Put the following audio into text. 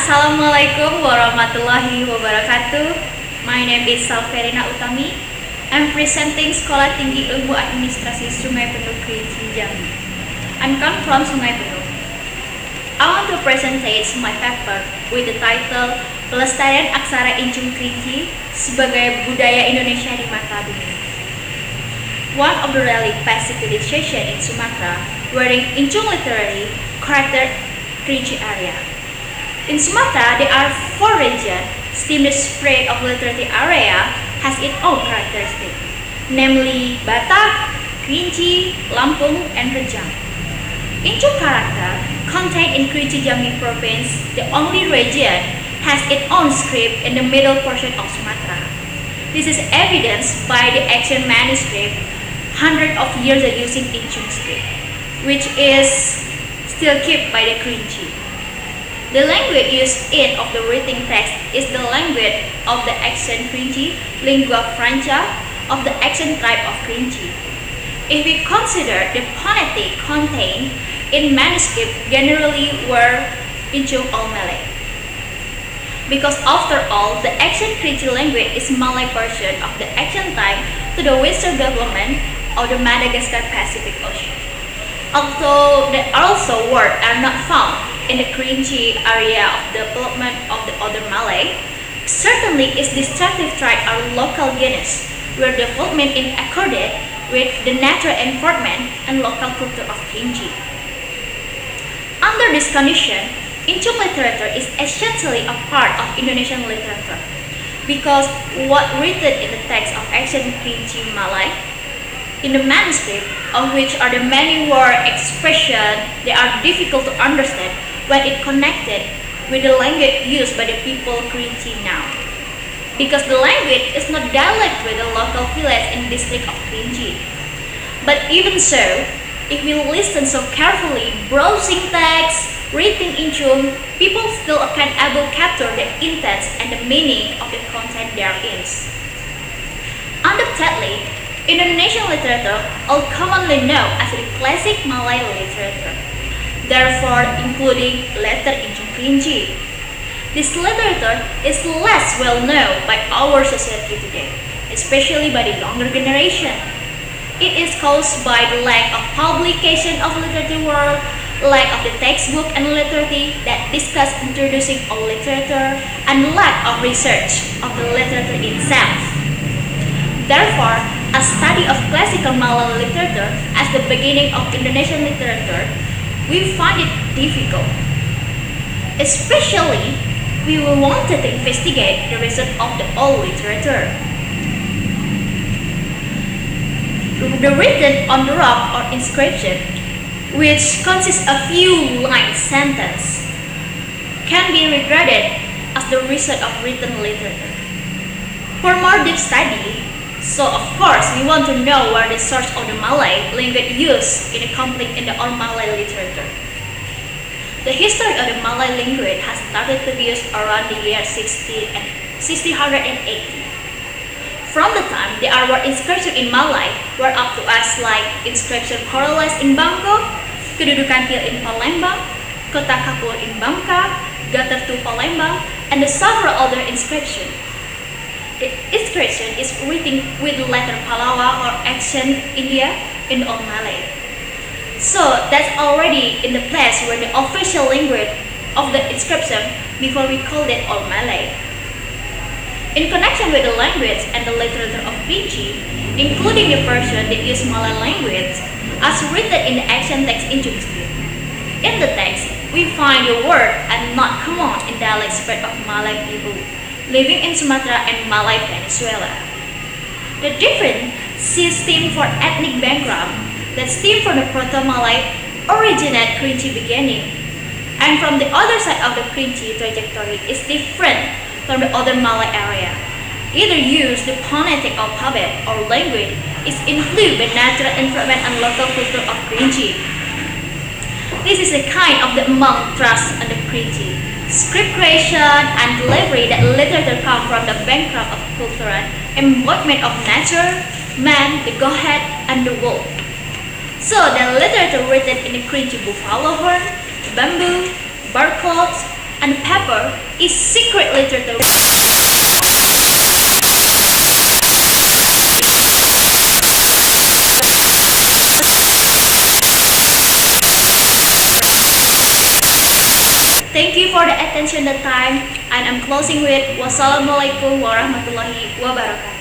Assalamualaikum warahmatullahi wabarakatuh. My name is Salverina Utami. I'm presenting Sekolah Tinggi Ilmu Administrasi Sungai Penuh Kerinci, Jambi. I'm come from Sungai Penuh. I want to present my paper with the title Pelestarian Aksara Incung Kerinci sebagai Budaya Indonesia di Mata Dunia. One of the rarely past civilization in Sumatra wherein Incung literary character Kerinci area. In Sumatra, there are four regions. Still, the spread of literary area has its own characteristic, namely Batak, Kerinci, Lampung, and Rejang. Incung character contained in Kerinci Jambi province, the only region has its own script in the middle portion of Sumatra. This is evidenced by the ancient manuscript hundreds of years ago using Incung script, which is still kept by the Kerinci. The language used in of the written text is the language of the ancient Kerinci, lingua franca of the ancient tribe of Kerinci. If we consider the phonetic contained in manuscript generally were Incung or Malay. Because after all, the ancient Kerinci language is Malay version of the ancient time to the western development of the Madagascar Pacific Ocean. Although the also words are not found in the Kerinci area of development of the other Malay, certainly its distinctive tribe are local genus, where development is accorded with the natural environment and local culture of Kerinci. Under this condition, Incung literature is essentially a part of Indonesian literature, because what written in the text of ancient Kerinci Malay, in the manuscript, of which are the many word expressions, they are difficult to understand when it connected with the language used by the people Kerinci now. Because the language is not dialect with the local village in district of Kerinci. But even so, if we listen so carefully, browsing text, reading Incung, people still can able capture the intent and the meaning of the content therein. Undoubtedly, Indonesian literature are commonly known as the classic Malay literature, therefore including letter Incung Kerinci. This literature is less well known by our society today, especially by the younger generation. It is caused by the lack of publication of literature work, lack of the textbook and literature that discuss introducing all literature, and lack of research of the literature itself. Therefore, a study of classical Malay literature as the beginning of Indonesian literature, we find it difficult. Especially, we wanted to investigate the reason of the old literature. The written on the rock or inscription, which consists of few line sentence, can be regarded as the result of written literature. For more deep study, so of course we want to know where the source of the Malay language used in the complete in the old Malay literature. The history of the Malay language has started to be used around the year 1680. From the time there were inscriptions in Malay were up to us like inscription Corales in Bangkok, Kedudukan Til in Palembang, Kota Kapur in Bangka, Gatertu Palembang, and the several other inscriptions. The inscription is written with letter Palawa or ancient India in Old Malay. So that's already in the place where the official language of the inscription before we called it Old Malay. In connection with the language and the literature of Kerinci, including the version that use Malay language, as written in the ancient text Incung script. In the text, we find the word and not common in dialect spread of Malay people living in Sumatra and Malay Peninsula. The different system for ethnic background that stem from the Proto-Malay originate Kerinci beginning, and from the other side of the Kerinci trajectory is different from the other Malay area. Either use the phonetic alphabet or language is influenced by natural environment and local culture of Kerinci. This is a kind of the monk trust and the Kerinci. Script creation and delivery that literature come from the background of cultural embodiment of nature, man, the Godhead, and the world. So the literature written in the Kerinci buffalo horn, bamboo, bark cloths, and paper is secret literature. Thank you for the attention, the time, and I'm closing with wassalamualaikum warahmatullahi wabarakatuh.